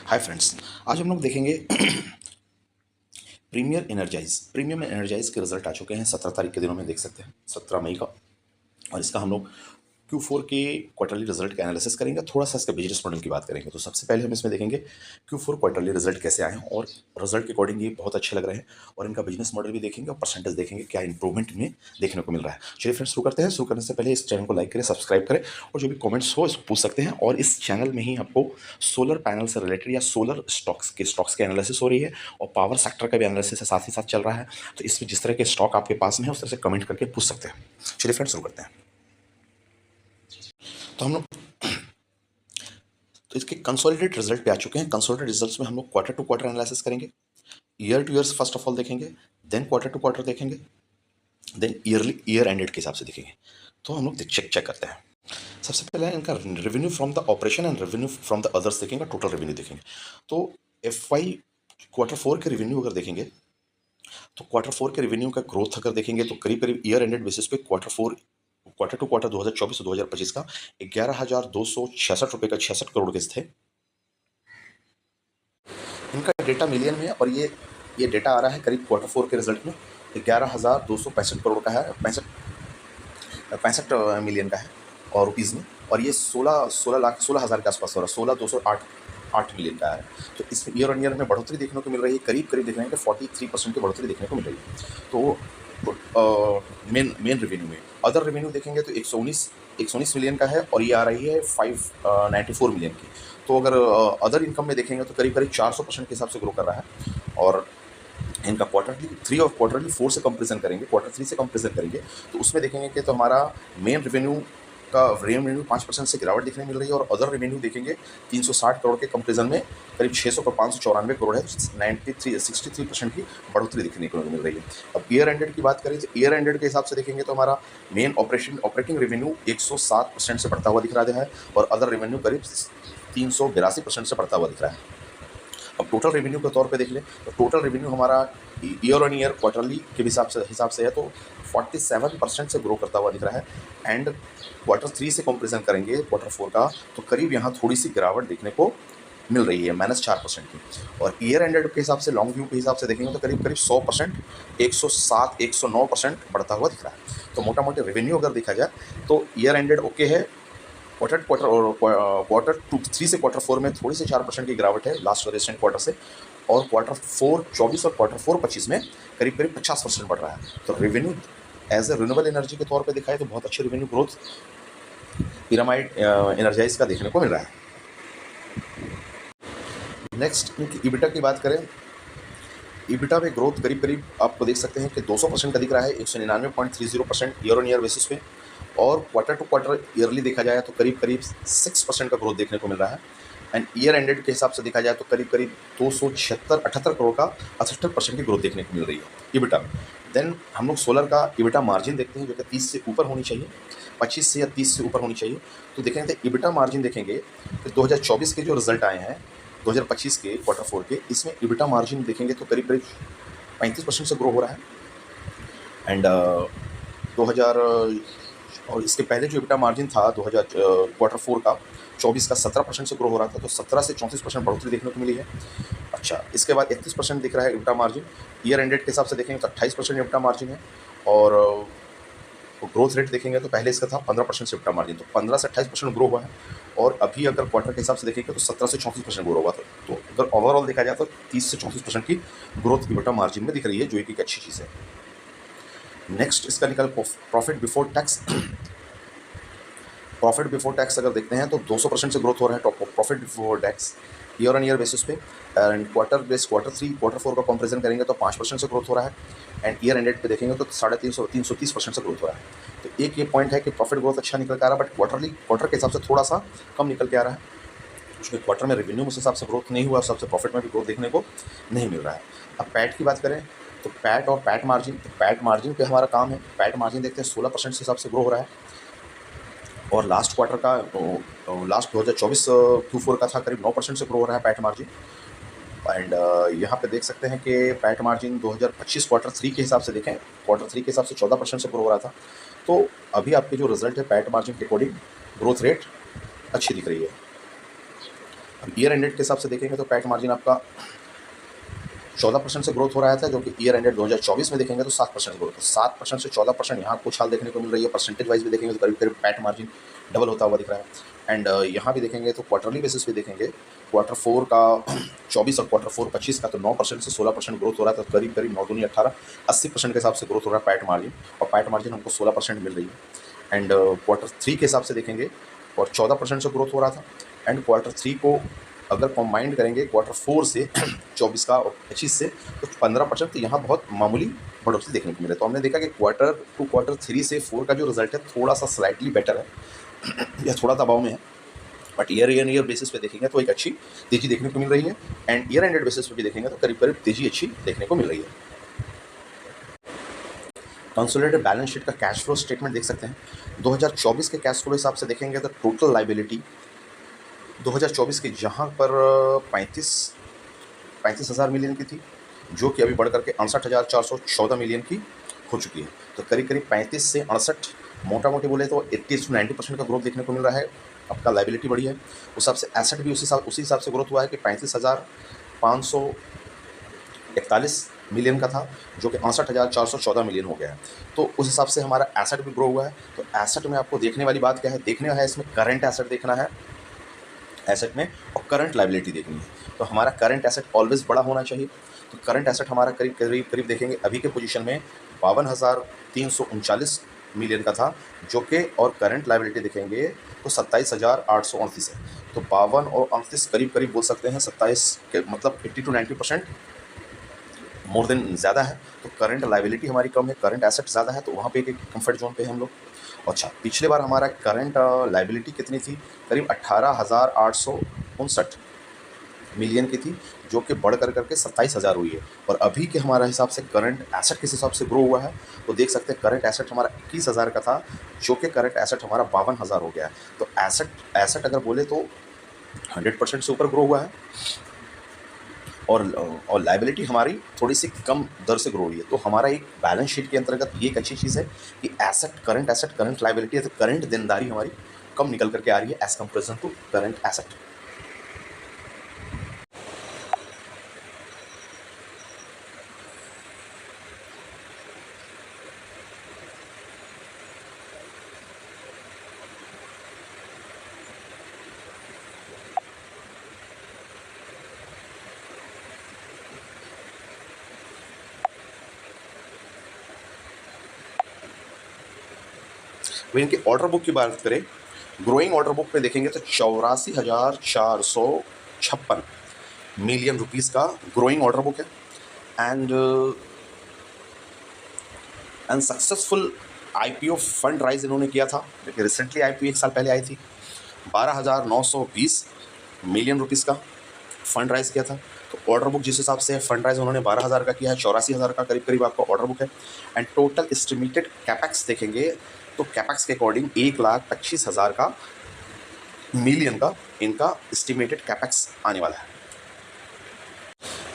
Hi friends, आज हम लोग देखेंगे प्रीमियम एनर्जाइज के रिजल्ट आ चुके हैं 17 तारीख के दिनों में देख सकते हैं 17 मई का। और इसका हम लोग Q4 के क्वार्टरली रिजल्ट का एनालिसिस करेंगे, थोड़ा सा इसका बिजनेस मॉडल की बात करेंगे। तो सबसे पहले हम इसमें देखेंगे Q4 क्वार्टरली रिजल्ट कैसे आए हैं, और रिजल्ट के अकॉर्डिंग ये बहुत अच्छे लग रहे हैं। और इनका बिजनेस मॉडल भी देखेंगे और परसेंटेज देखेंगे क्या इंप्रूवमेंट इनमें देखने को मिल रहा है। चलिए फ्रेंड्स, शुरू करते हैं। शुरू करने से पहले इस चैनल को लाइक करें, सब्सक्राइब करें, और जो भी कमेंट्स हो इसको पूछ सकते हैं। और इस चैनल में ही आपको सोलर पैनल से रिलेटेड या सोलर स्टॉक्स के एनालिसिस हो रही है, और पावर सेक्टर का भी एनालिसिस है साथ ही साथ चल रहा है। तो इसमें जिस तरह के स्टॉक आपके पास में है उस तरह से कमेंट करके पूछ सकते हैं। चलिए फ्रेंड्स, शुरू करते हैं। तो हम लोग तो इसके कंसोलिडेटेड रिजल्ट पे आ चुके हैं। कंसोलिडेटेड रिजल्ट्स में हम लोग क्वार्टर टू क्वार्टर एनालिसिस करेंगे, year two years first of all देखेंगे, देन क्वार्टर टू क्वार्टर देखेंगे, देन ईयर एंडेड के हिसाब से देखेंगे। तो हम लोग चेक करते हैं। सबसे पहले इनका revenue from the operation and revenue from the others देखेंगे, टोटल रेवेन्यू देखेंगे। तो FY क्वार्टर 4 के रेवेन्यू अगर देखेंगे तो क्वार्टर 4 के रेवेन्यू का ग्रोथ अगर देखेंगे तो करीब करीब ईयर एंडेड बेसिस पे क्वार्टर टू क्वार्टर 2024 से 2025 का 11,266 रुपये का 66 करोड़ के थे। इनका डेटा मिलियन में है, और ये डेटा आ रहा है करीब क्वार्टर 4 के रिजल्ट में 11,265 करोड़ का है, 65 मिलियन का है और रुपीज़ में। और ये 16,16 हज़ार के आसपास हो रहा है, 16,208 मिलियन का है। तो इसमें ईयर ऑन ईयर में बढ़ोतरी देखने को मिल रही है, करीब देख रहे हैं कि 43% की बढ़ोतरी देखने को मिल रही है। तो मेन रेवेन्यू में अदर रेवेन्यू देखेंगे तो 119 मिलियन का है, और ये आ रही है 594 मिलियन की। तो अगर अदर इनकम में देखेंगे तो करीब 400% के हिसाब से ग्रो कर रहा है। और इनका क्वार्टरली 3 और क्वार्टरली 4 से कंपेरिजन करेंगे, क्वार्टर 3 से कंपेरिजन करेंगे तो उसमें देखेंगे कि तो हमारा मेन रेवेन्यू 5% से गिरावट देखने मिल रही है, और अदर रेवेन्यू देखेंगे 360 करोड़ के कंपेरिजन में करीब 600 का 594 करोड़ है, 63% की बढ़ोतरी देखने को मिल रही है। अब ईयर एंडेड की बात करें तो ईयर एंडेड के हिसाब से देखेंगे तो हमारा मेन ऑपरेटिंग रेवेन्यू 107% से बढ़ता हुआ दिख रहा है, और अदर रेवेन्यू करीब 382% से बढ़ता हुआ दिख रहा है। अब टोटल रेवेन्यू के तौर पे देख लें तो टोटल रेवेन्यू हमारा ईयर ऑन ईयर क्वार्टरली के हिसाब से है तो 47% से ग्रो करता हुआ दिख रहा है। एंड क्वार्टर 3 से कंपेरिजन करेंगे क्वार्टर 4 का तो करीब यहाँ थोड़ी सी गिरावट देखने को मिल रही है, -4% की। और ईयर एंडेड के हिसाब से, लॉन्ग व्यू के हिसाब से देखेंगे तो करीब 100%, 107-109% बढ़ता हुआ दिख रहा है। तो मोटा मोटी रेवेन्यू अगर देखा जाए तो ईयर एंडेड ओके है। क्वार्टर 3 से क्वार्टर 4 में थोड़ी सी 4% की गिरावट है लास्ट रिसेंट क्वार्टर से, और क्वार्टर 4 24 और क्वार्टर 4 25 में करीब 50% बढ़ रहा है। तो revenue as a renewable energy के तौर पे दिखाए तो बहुत अच्छी रेवेन्यू ग्रोथ पिरामिड एनर्जाइज का देखने को मिल रहा है। नेक्स्ट इनकी ईबिटा की बात करें, ईबिटा में ग्रोथ करीब आपको देख सकते हैं कि 200% का दिख रहा है, 199.30% ईयर ऑन ईयर बेसिस पे। और क्वार्टर टू क्वार्टर ईयरली देखा जाए तो करीब 6% का ग्रोथ देखने को मिल रहा है। एंड ईयर एंडेड के हिसाब से देखा जाए तो करीब 278 करोड़ का 68% की ग्रोथ देखने को मिल रही है ईबिटा में। देन हम लोग सोलर का ईबिटा मार्जिन देखते हैं जो कि 30 से ऊपर होनी चाहिए, 25 से या 30 से ऊपर होनी चाहिए। तो देखेंगे तो ईबिटा मार्जिन देखेंगे तो 2024 के जो रिजल्ट आए हैं 2025 के क्वार्टर 4 के, इसमें ईबिटा मार्जिन देखेंगे तो करीब 35% से ग्रो हो रहा है। एंड 2000 और इसके पहले जो ईबिटा मार्जिन था 2000 क्वार्टर 4 का 24 का 17% से ग्रो हो रहा था, तो 17 से 34% बढ़ोतरी देखने को मिली है। अच्छा, इसके बाद 31% दिख रहा है ईबिटा मार्जिन। ईयर एंडेड के हिसाब से देखेंगे तो 28% ईबिटा मार्जिन है। और ग्रोथ रेट देखेंगे तो पहले इसका था 15% से ईबिटा मार्जिन, तो 15 से 28% ग्रो हुआ है। और अभी अगर क्वार्टर के हिसाब से देखेंगे तो 17 से 34% ग्रो हुआ था। तो अगर ओवरऑल देखा जाए तो 30 से 34% की ग्रोथ ईबिटा मार्जिन में दिख रही है, जो एक अच्छी चीज़ है। नेक्स्ट इसका निकल profit before tax. Profit before tax अगर देखते हैं तो 200% से ग्रोथ हो रहा है profit before tax year on year basis पे। एंड क्वार्टर 3 क्वार्टर 4 का कंपेरिजन करेंगे तो 5% से ग्रोथ हो रहा है। एंड ईयर एंडेड पे देखेंगे तो 330% से ग्रोथ हो रहा है। तो एक ये पॉइंट है कि प्रॉफिट ग्रोथ अच्छा निकल के आ रहा है, बट क्वार्टर के हिसाब से थोड़ा सा कम निकल के आ रहा है, क्योंकि क्वार्टर में रेवेन्यू उस हिसाब से ग्रोथ नहीं हुआ, उस हिसाब से प्रॉफिट में भी ग्रोथ देखने को नहीं मिल रहा है। अब पैट की बात करें तो पैट मार्जिन पे हमारा काम है। पैट मार्जिन देखते हैं 16% के हिसाब से ग्रो हो रहा है। और लास्ट क्वार्टर का लास्ट 2024 Q4 का था करीब 9% से ग्रो हो रहा है पैट मार्जिन। एंड यहाँ पे देख सकते हैं कि पैट मार्जिन 2025 क्वार्टर 3 के हिसाब से देखें, क्वार्टर 3 के हिसाब से 14% से ग्रो हो रहा था। तो अभी आपके जो रिजल्ट है पैट मार्जिन के अकॉर्डिंग ग्रोथ रेट अच्छी दिख रही है। अब ईयर एंडेड के हिसाब से देखेंगे तो पैट मार्जिन आपका 14% से ग्रोथ हो रहा था, जो कि ईयर एंडेड 2024 में देखेंगे तो 7% ग्रोथ, 7% से 14% यहाँ कुछ हाल देखने को मिल रही है। परसेंटेज वाइज भी देखेंगे तो करीब करीब पैट मार्जिन डबल होता हुआ दिख रहा है। एंड यहाँ भी देखेंगे तो क्वार्टरली बेसिस पे देखेंगे, क्वार्टर 4 का 24 और क्वार्टर 4 25 का तो 9% से 16% ग्रोथ हो रहा है, तो करीब करीब 9 दूनी 18 80% के हिसाब से ग्रोथ हो रहा है पैट मार्जिन, और पैट मार्जिन हमको 16% मिल रही है। एंड क्वार्टर 3 के हिसाब से देखेंगे और 14% से ग्रोथ हो रहा था। एंड क्वार्टर 3 को अगर कंबाइंड करेंगे क्वार्टर 4 से 24 का और 25 से, तो 15%, तो यहाँ बहुत मामूली बढ़ोतरी देखने को मिले। तो हमने देखा कि क्वार्टर 2 क्वार्टर 3 से 4 का जो रिजल्ट है थोड़ा सा स्लाइटली बेटर है या थोड़ा दबाव में है, बट ईयर बेसिस पे देखेंगे तो एक अच्छी तेजी देखने को मिल रही है। एंड ईयर एंडेड बेसिस पे भी देखेंगे तो करीब करीब तेजी अच्छी देखने को मिल रही है। कंसोलिडेटेड बैलेंस शीट का कैश फ्लो स्टेटमेंट देख सकते हैं। 2024 के कैश फ्लो हिसाब से देखेंगे तो टोटल लाइबिलिटी 2024 के जहाँ पर 35,000 मिलियन की थी, जो कि अभी बढ़ करके 68,414 मिलियन की हो चुकी है। तो करीब करीब 35 से 68, मोटा मोटी बोले तो 80 से 90% का ग्रोथ देखने को मिल रहा है। आपका लाइबिलिटी बढ़ी है, उस हिसाब से एसेट भी उसी हिसाब से ग्रोथ हुआ है कि 35,541 मिलियन का था, जो कि 68,414 मिलियन हो गया है। तो उस हिसाब से हमारा एसेट भी ग्रो हुआ है। तो एसेट में आपको देखने वाली बात क्या है, देखने है इसमें करंट एसेट देखना है एसेट में, और करंट लाइबिलिटी देखनी है। तो हमारा करंट एसेट ऑलवेज बड़ा होना चाहिए। तो करंट एसेट हमारा करीब करीब करीब देखेंगे अभी के पोजीशन में 52,339 मिलियन का था, जो कि, और करंट लाइबिलिटी देखेंगे तो 27,838 है। तो 52 और 38 करीब करीब बोल सकते हैं, 27 के मतलब 80 to 90% मोर देन ज़्यादा है। तो करंट लाइबिलिटी हमारी कम है, करंट एसेट ज़्यादा है, तो वहाँ पे एक कंफर्ट जोन पे है हम लोग। अच्छा, पिछले बार हमारा करंट लाइबिलिटी कितनी थी, करीब 18,859 मिलियन की थी, जो कि बढ़ कर करके 27,000 हुई है। और अभी के हमारा हिसाब से करंट एसेट किस हिसाब से ग्रो हुआ है, तो देख सकते हैं करंट एसेट हमारा 21,000 का था, जो कि करंट एसेट हमारा 52,000 हो गया है। तो एसेट अगर बोले तो 100% से ऊपर ग्रो हुआ है, और लाइबिलिटी हमारी थोड़ी सी कम दर से ग्रो हुई है। तो हमारा एक बैलेंस शीट के अंतर्गत ये एक अच्छी चीज़ है कि एसेट करंट लाइबिलिटी है, तो करंट देनदारी हमारी कम निकल करके आ रही है as comparison to current asset. वहीं इनके ऑर्डर बुक की बात करें, ग्रोइंग ऑर्डर बुक पे देखेंगे तो 84,456 मिलियन रुपीज़ का ग्रोइंग ऑर्डर बुक है। And successful IPO fund rise इन्होंने किया था, लेकिन रिसेंटली आईपीओ 1 साल पहले आई थी, 12,920 मिलियन रुपीज़ का फंड राइज किया था। तो ऑर्डर बुक जिस हिसाब से फंड राइज उन्होंने 12,000 का किया है, 84,000 का करीब करीब आपका ऑर्डर बुक है। एंड टोटल एस्टिमेटेड कैपेक्स देखेंगे तो कैपेक्स के अकॉर्डिंग 1,25,000 का मिलियन का इनका एस्टिमेटेड कैपेक्स आने वाला है।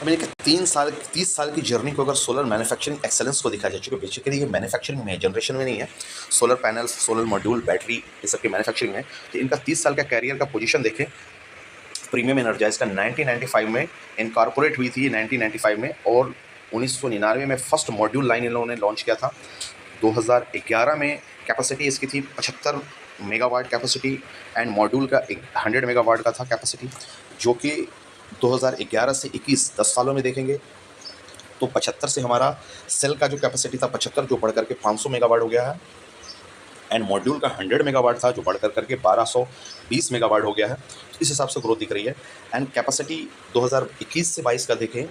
अब इनके 30 साल की जर्नी को अगर सोलर मैन्युफैक्चरिंग एक्सेलेंस को देखा जाए, चूँकि बेसिकली ये मैन्युफैक्चरिंग में, जनरेशन में नहीं है, solar panels, solar module, battery, ये सब की मैन्युफैक्चरिंग है। तो इनका 30 साल का कैरियर का पोजीशन देखें, प्रीमियम एनर्जाइज का 1995 में इनकॉर्पोरेट हुई थी, 1995 में, और 1999 में फर्स्ट मॉड्यूल लाइन इन्होंने लॉन्च किया था। 2011 में कैपेसिटी इसकी थी 75 मेगावाट कैपेसिटी, एंड मॉड्यूल का 100 मेगावाट का था कैपेसिटी, जो कि 2011 से 21 10 सालों में देखेंगे तो 75 से हमारा सेल का जो कैपेसिटी था 75, जो बढ़ करके 500 मेगावाट हो गया है। एंड मॉड्यूल का 100 मेगावाट था, जो बढ़ करके 1220 मेगावाट हो गया है। तो इस हिसाब से ग्रोथ दिख रही है। एंड कैपेसिटी 2021 से 22 का देखें,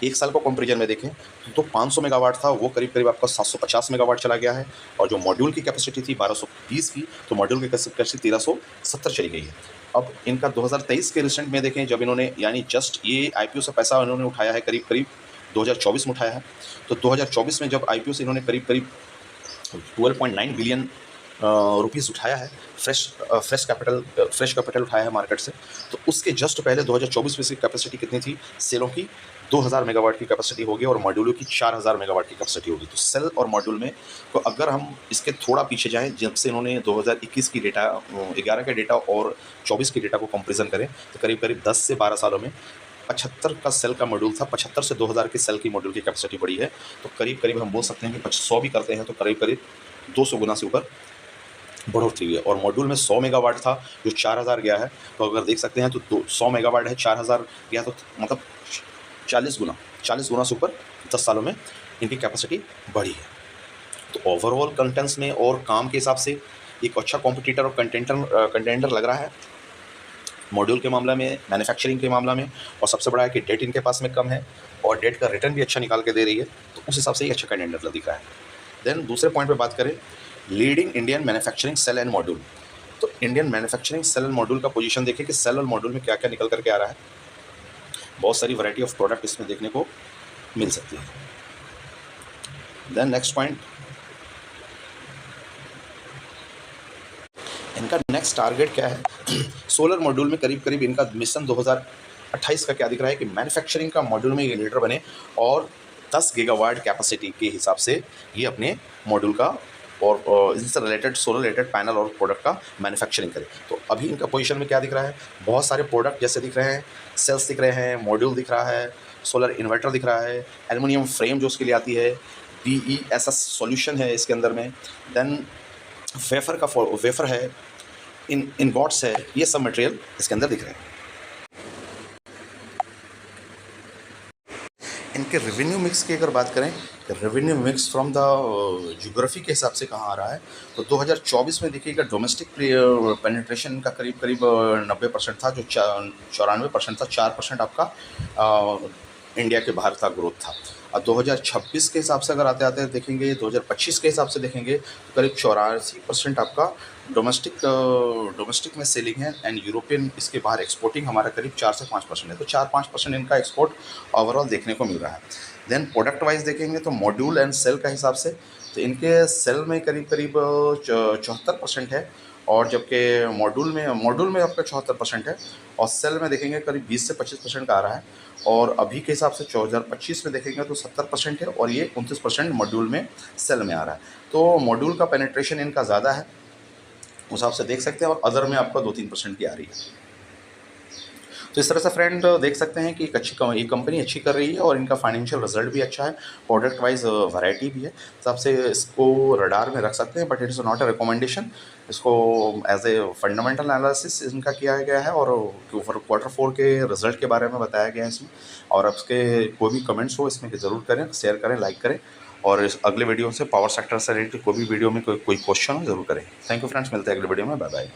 एक साल को कंपेरिजन में देखें तो 500 मेगावाट था, वो करीब करीब आपका 750 मेगावाट चला गया है। और जो मॉड्यूल की कैपेसिटी थी 1220 की, तो मॉड्यूल की कैपेसिटी 1370 चली गई है। अब इनका 2023 के रिसेंट में देखें, जब इन्होंने यानी जस्ट ये आईपीओ से पैसा इन्होंने उठाया है, करीब करीब 2024 में उठाया है। तो 2024 में जब आईपीओ से इन्होंने करीब करीब 12.9 बिलियन रुपीज़ उठाया है, फ्रेश कैपिटल उठाया है मार्केट से। तो उसके जस्ट पहले 2024 में इसकी कैपेसिटी कितनी थी सेलों की, 2000 मेगावाट की कैपेसिटी होगी और मॉड्यूलों की 4000 मेगावाट की कैपेसिटी होगी। तो सेल और मॉड्यूल में तो अगर हम इसके थोड़ा पीछे जाएँ, जब से इन्होंने 2021 की डेटा 11 का डेटा और 24 की डेटा को कंपेरिजन करें, तो करीब करीब 10 से 12 सालों में 75 का सेल का मॉड्यूल था, 75 से 2000 की सेल की मॉड्यूल की कैपेसिटी बढ़ी है। तो करीब करीब हम बोल सकते हैं कि 100 भी करते हैं तो करीब करीब 200 गुना से ऊपर बढ़ोतरी हुई है। और मॉड्यूल में 100 मेगावाट था जो 4000 गया है। तो अगर देख सकते हैं तो 100 मेगावाट है, 4000 गया, तो मतलब 40 गुना से ऊपर 10 सालों में इनकी कैपेसिटी बढ़ी है। तो ओवरऑल कंटेंट्स में और काम के हिसाब से एक अच्छा कॉम्पिटिटर और कंटेंडर लग रहा है मॉड्यूल के मामला में, मैन्युफैक्चरिंग के मामला में। और सबसे बड़ा है कि डेट इनके पास में कम है और डेट का रिटर्न भी अच्छा निकाल के दे रही है। तो उस हिसाब से ही अच्छा कंटेंडर दिख रहा है। देन दूसरे पॉइंट पे बात करें, leading Indian manufacturing cell and module. तो Indian manufacturing cell and module का पोजीशन देखिए कि सेल और मॉड्यूल में क्या क्या निकल करके आ रहा है। बहुत सारी वैरायटी ऑफ प्रोडक्ट इसमें देखने को मिल सकती है। देन नेक्स्ट पॉइंट, इनका नेक्स्ट टारगेट क्या है। सोलर मॉड्यूल में करीब करीब इनका मिशन 2028 का क्या दिख रहा है कि मैन्युफैक्चरिंग का मॉड्यूल में ये लीडर बने और 10 गीगावाट कैपेसिटी के हिसाब से ये अपने मॉड्यूल का और इनसे रिलेटेड सोलर रिलेटेड पैनल और प्रोडक्ट का मैन्युफैक्चरिंग करे। तो अभी इनका पोजीशन में क्या दिख रहा है, बहुत सारे प्रोडक्ट जैसे दिख रहे हैं, सेल्स दिख रहे हैं, मॉड्यूल दिख रहा है, सोलर इन्वर्टर दिख रहा है, एल्युमिनियम फ्रेम जो उसके लिए आती है, BESS सॉल्यूशन है इसके अंदर में, देन वेफर है, इनगॉट्स है, ये सब मटेरियल इसके अंदर दिख रहे हैं। इनके रेवेन्यू मिक्स की अगर बात करें, revenue mix from the geography के हिसाब से कहाँ आ रहा है, तो 2024 में देखिएगा डोमेस्टिक पेनिट्रेशन का करीब करीब 90% था, जो 94% था, 4% आपका इंडिया के बाहर का ग्रोथ था। अब 2026 के हिसाब से अगर आते आते देखेंगे, 2025 के हिसाब से देखेंगे तो करीब 84% आपका डोमेस्टिक में सेलिंग है एंड यूरोपियन इसके बाहर एक्सपोर्टिंग हमारा करीब 4 से 5% है। तो 4-5% इनका एक्सपोर्ट ओवरऑल देखने को मिल रहा है। देन प्रोडक्ट वाइज देखेंगे तो मॉड्यूल एंड सेल का हिसाब से तो इनके सेल में करीब करीब 74% है और जबकि मॉड्यूल में आपका 74% है और सेल में देखेंगे करीब 20 से 25% का आ रहा है। और अभी के हिसाब से 2025 में देखेंगे तो 70% है और ये 29% मॉड्यूल में सेल में आ रहा है। तो मॉड्यूल का पेनिट्रेशन इनका ज़्यादा है उस हिसाब से देख सकते हैं और अदर में आपका 2-3% की आ रही है। तो इस तरह से फ्रेंड देख सकते हैं कि ये कंपनी अच्छी कर रही है और इनका फाइनेंशियल रिजल्ट भी अच्छा है, प्रोडक्ट वाइज वैरायटी भी है। तो आपसे इसको रडार में रख सकते हैं, but it is not a recommendation. इसको एज ए फंडामेंटल एनालिसिस इनका किया गया है और Q4 के रिजल्ट के बारे में बताया गया है इसमें। और आपके कोई भी कमेंट्स हो इसमें ज़रूर करें, शेयर करें, लाइक करें और इस अगले वीडियो से पावर सेक्टर से रिलेटेड कोई भी वीडियो में कोई क्वेश्चन हो ज़रूर करें। थैंक यू फ्रेंड्स, मिलते हैं अगले वीडियो में, बाय बाय।